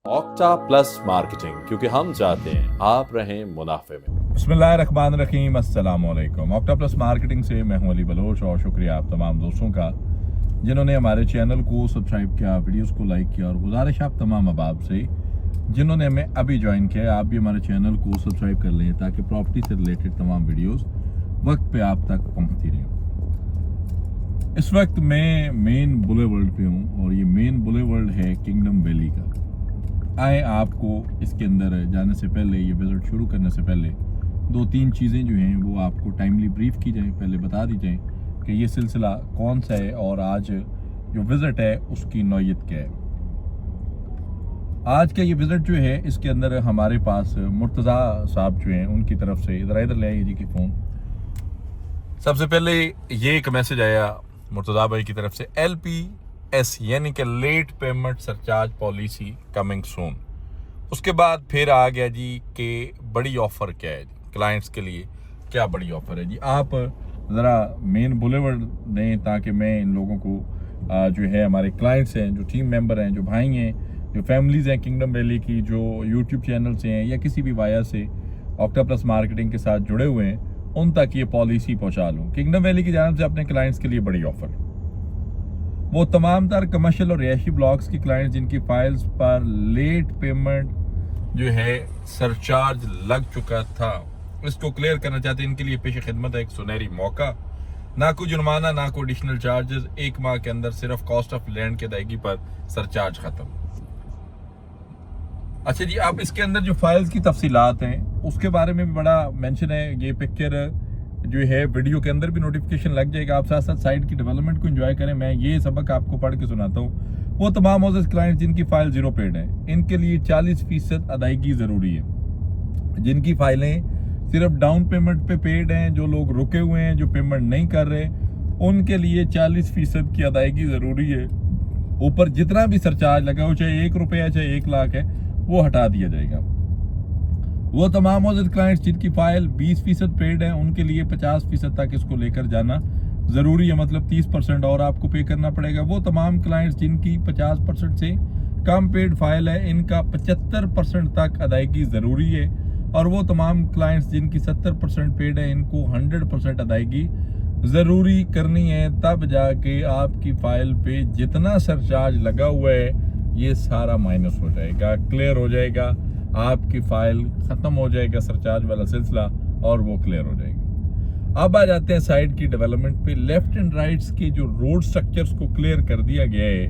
Octa plus marketing, क्योंकि हम चाहते हैं आप रहें मुनाफे में। बिस्मिल्लाहिर्रहमानिर्रहीम, अस्सलाम वालेकुम। ऑक्टा प्लस मार्केटिंग से मैं हूं अली बलोच और शुक्रिया आप तमाम दोस्तों का जिन्होंने हमारे चैनल को सब्सक्राइब किया, वीडियोस को लाइक किया। और गुजारिश आप तमाम अहबाब से जिन्होंने हमें अभी ज्वाइन किया, आप भी हमारे चैनल को सब्सक्राइब कर लें ताकि प्रॉपर्टी से रिलेटेड तमाम वीडियोस वक्त पे आप तक पहुंचती रहें। इस वक्त मैं मेन बुलेवर्ल्ड पे हूँ और ये मेन बुलेवर्ल्ड है किंगडम वैली का। आए आपको इसके अंदर जाने से पहले, ये विज़िट शुरू करने से पहले दो तीन चीज़ें जो हैं वो आपको टाइमली ब्रीफ की जाए, पहले बता दी जाए कि ये सिलसिला कौन सा है और आज जो विज़िट है उसकी नौयत क्या है। आज का ये विज़िट जो है इसके अंदर हमारे पास मुर्तज़ा साहब जो हैं उनकी तरफ से, इधर ले आइए जी की फ़ोन। सबसे पहले ये एक मैसेज आया मुर्तज़ा भाई की तरफ से, LPS यानी कि late payment surcharge policy coming soon. उसके बाद फिर आ गया जी कि बड़ी ऑफ़र क्या है जी क्लाइंट्स के लिए, क्या बड़ी ऑफ़र है जी। आप ज़रा मेन बुलेवर्ड दें ताकि मैं इन लोगों को जो है हमारे क्लाइंट्स हैं, जो टीम मेंबर हैं, जो भाई हैं, जो फैमिलीज़ हैं किंगडम वैली की, जो यूट्यूब चैनल से हैं या किसी भी वाया से ऑक्टा प्लस मार्केटिंग के साथ जुड़े हुए हैं, उन तक ये पॉलिसी पहुंचा लूँ। किंगडम वैली की जानिब से अपने क्लाइंट्स के लिए बड़ी ऑफ़र, वो तमाम तर कमर्शियल और रिहायशी ब्लॉक्स की क्लाइंट्स जिनकी फाइल्स पर लेट पेमेंट जो है सरचार्ज लग चुका था, इसको क्लियर करना चाहते हैं। इनके लिए पेश खिदमत है एक सुनहरी मौका। ना कोई जुर्माना, ना कोई एडिशनल चार्जेस, 1 माह के अंदर सिर्फ कॉस्ट ऑफ लैंड की अदायगी पर सरचार्ज खत्म। अच्छा जी, आप इसके अंदर जो फाइल्स की तफसीलात हैं उसके बारे में भी बड़ा मेंशन है। ये पिक्चर जो है वीडियो के अंदर भी नोटिफिकेशन लग जाएगा। आप साथ साथ साइट की डेवलपमेंट को एंजॉय करें। मैं ये सबक आपको पढ़ के सुनाता हूँ। वो तमाम हाउसेस क्लाइंट्स जिनकी फाइल जीरो पेड है, इनके लिए 40% अदायगी ज़रूरी है। जिनकी फाइलें सिर्फ डाउन पेमेंट पे पेड हैं, जो लोग रुके हुए हैं, जो पेमेंट नहीं कर रहे, उनके लिए 40% की अदायगी ज़रूरी है। ऊपर जितना भी सरचार्ज लगा हो, चाहे 1 रुपया चाहे 1 लाख है, वो हटा दिया जाएगा। वो तमाम हाउसेस क्लाइंट्स जिनकी फाइल 20% पेड है, उनके लिए 50% तक इसको लेकर जाना ज़रूरी है, मतलब 30% और आपको पे करना पड़ेगा। वो तमाम क्लाइंट्स जिनकी 50% से कम पेड फाइल है, इनका 75% तक अदायगी ज़रूरी है। और वो तमाम क्लाइंट्स जिनकी 70% पेड है, इनको 100% अदायगी ज़रूरी करनी है। तब जाके आपकी फ़ाइल पे जितना सरचार्ज लगा हुआ है ये सारा माइनस हो जाएगा, क्लियर हो जाएगा, आपकी फ़ाइल ख़त्म हो जाएगा सरचार्ज वाला सिलसिला और वो क्लियर हो जाएगी। अब आ जाते हैं साइड की डेवलपमेंट पे। लेफ्ट एंड राइट्स के जो रोड स्ट्रक्चर्स को क्लियर कर दिया गया है।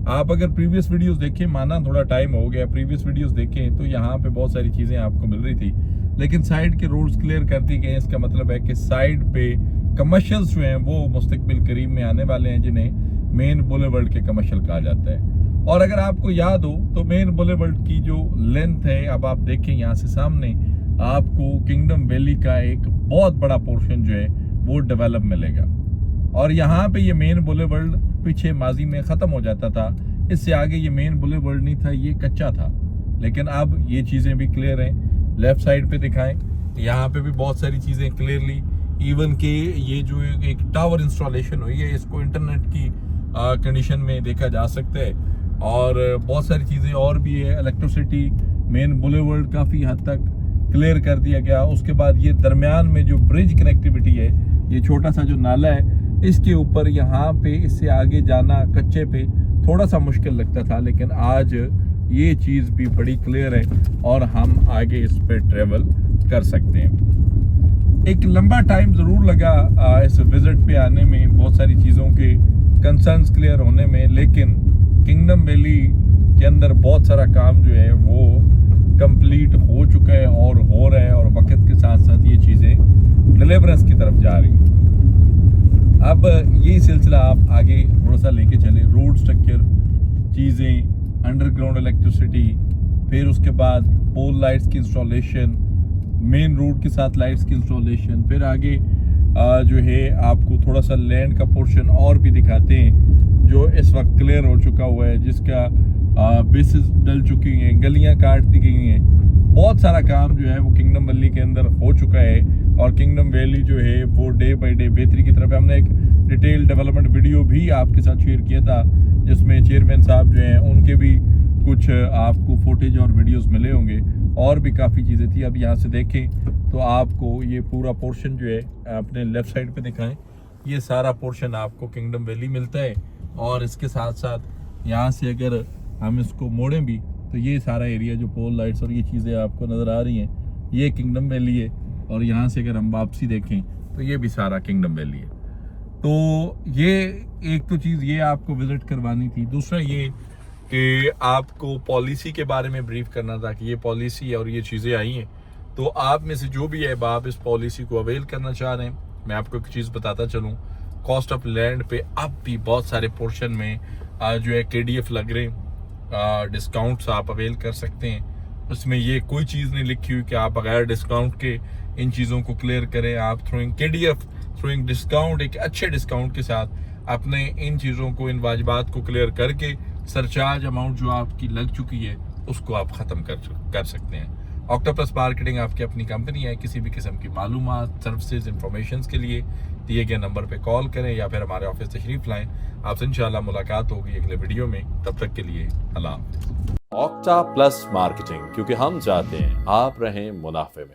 आप अगर प्रीवियस वीडियोस देखें, माना थोड़ा टाइम हो गया, प्रीवियस वीडियोस देखें तो यहाँ पे बहुत सारी चीज़ें आपको मिल रही थी, लेकिन साइड के रोड्स क्लियर कर दिए गए। इसका मतलब है कि साइड पे कमर्शियल्स जो हैं वो मुस्तकबिल करीब में आने वाले हैं, जिन्हें मेन बुलेवर्ल्ड के कमर्शियल कहा जाता है। और अगर आपको याद हो तो मेन बुलेवर्ल्ड की जो लेंथ है, अब आप देखें यहाँ से सामने आपको किंगडम वैली का एक बहुत बड़ा पोर्शन जो है वो डेवलप मिलेगा। और यहाँ पे ये मेन बुलेवर्ल्ड पीछे माजी में ख़त्म हो जाता था, इससे आगे ये मेन बुलेवर्ल्ड नहीं था, ये कच्चा था। लेकिन अब ये चीज़ें भी क्लियर हैं। लेफ्ट साइड पे दिखाएं, यहाँ पे भी बहुत सारी चीज़ें क्लियरली, इवन के ये जो एक टावर इंस्टॉलेशन हुई है, इसको इंटरनेट की कंडीशन में देखा जा सकता है। और बहुत सारी चीज़ें और भी है। इलेक्ट्रिसिटी मेन बुलेवर्ल्ड काफ़ी हद तक क्लियर कर दिया गया। उसके बाद ये दरमियान में जो ब्रिज कनेक्टिविटी है, ये छोटा सा जो नाला है, इसके ऊपर यहाँ पे इससे आगे जाना कच्चे पे थोड़ा सा मुश्किल लगता था, लेकिन आज ये चीज़ भी बड़ी क्लियर है और हम आगे इस पे ट्रेवल कर सकते हैं। एक लंबा टाइम ज़रूर लगा इस विज़िट पे आने में, बहुत सारी चीज़ों के कंसर्न्स क्लियर होने में, लेकिन किंगडम वैली के अंदर बहुत सारा काम जो है वो कंप्लीट हो चुका है और हो रहा है, और वक्त के साथ साथ ये चीज़ें डिलीवरेंस की तरफ जा रही हैं। अब यही सिलसिला आप आगे थोड़ा सा लेके चले। रोड स्ट्रक्चर चीज़ें, अंडरग्राउंड इलेक्ट्रिसिटी, फिर उसके बाद पोल लाइट्स की इंस्टॉलेशन, मेन रोड के साथ लाइट्स की इंस्टॉलेशन, फिर आगे जो है आपको थोड़ा सा लैंड का पोर्शन और भी दिखाते हैं जो इस वक्त क्लियर हो चुका हुआ है, जिसका बेसिस डल चुकी हैं, गलियां काट दी गई हैं। बहुत सारा काम जो है वो किंगडम वैली के अंदर हो चुका है और किंगडम वैली जो है वो डे बाई डे बेहतरी की तरफ है। हमने एक डिटेल डेवलपमेंट वीडियो भी आपके साथ शेयर किया था जिसमें चेयरमैन साहब जो हैं उनके भी कुछ आपको फुटेज और वीडियोस मिले होंगे, और भी काफ़ी चीज़ें थी। अब यहाँ से देखें तो आपको ये पूरा पोर्शन जो है, अपने लेफ़्ट साइड पे दिखाएं, ये सारा पोर्शन आपको किंगडम वैली मिलता है। और इसके साथ साथ यहाँ से अगर हम इसको मोड़ें भी तो ये सारा एरिया जो पोल लाइट्स और ये चीज़ें आपको नज़र आ रही हैं, ये किंगडम वैली है। और यहाँ से अगर हम वापसी देखें तो ये भी सारा किंगडम वैली है। तो ये एक तो चीज़ ये आपको विजिट करवानी थी। दूसरा ये कि आपको पॉलिसी के बारे में ब्रीफ करना था कि ये पॉलिसी और ये चीज़ें आई हैं, तो आप में से जो भी है आप इस पॉलिसी को अवेल करना चाह रहे हैं, मैं आपको एक चीज़ बताता चलूँ, कॉस्ट ऑफ लैंड पे अब भी बहुत सारे पोर्शन में जो है KDF लग रहे हैं, डिस्काउंट्स आप अवेल कर सकते हैं। उसमें ये कोई चीज़ नहीं लिखी हुई कि आप बगैर डिस्काउंट के इन चीज़ों को क्लियर करें। आप थ्रूइंग KDF, थ्रूइंग डिस्काउंट, एक अच्छे डिस्काउंट के साथ अपने इन चीज़ों को, इन वाजिबात को क्लियर करके सरचार्ज अमाउंट जो आपकी लग चुकी है उसको आप ख़त्म कर सकते हैं। ऑक्टोपस मार्केटिंग आपकी अपनी कंपनी है। किसी भी किस्म की मालूमात, सर्विसेज, इंफॉर्मेशन के लिए दिए गए नंबर पे कॉल करें या फिर हमारे ऑफिस तशरीफ लाएं। आपसे इंशाल्लाह मुलाकात होगी अगले वीडियो में। तब तक के लिए अल्लाह हाफ़िज़। ऑक्टा प्लस मार्केटिंग, क्योंकि हम चाहते हैं आप रहें मुनाफे में।